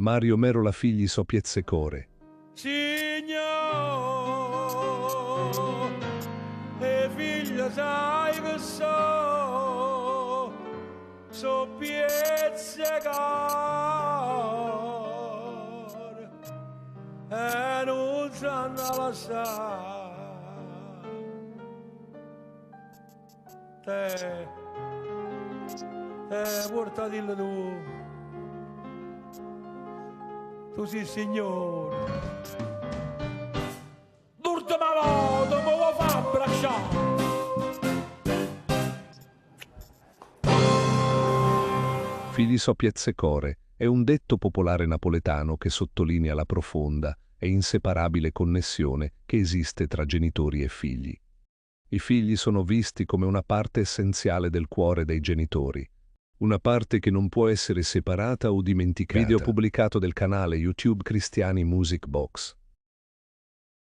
Mario Merola figli so pizzecore. Signor, e figlio sai che so pizzecore, e non sanno lasciare. Te portatelo tu sei signore. L'ultima volta mi vuoi far abbracciare. Figli so pizzecore è un detto popolare napoletano che sottolinea la profonda e inseparabile connessione che esiste tra genitori e figli. I figli sono visti come una parte essenziale del cuore dei genitori, una parte che non può essere separata o dimenticata. Video pubblicato del canale YouTube Cristiani Music Box.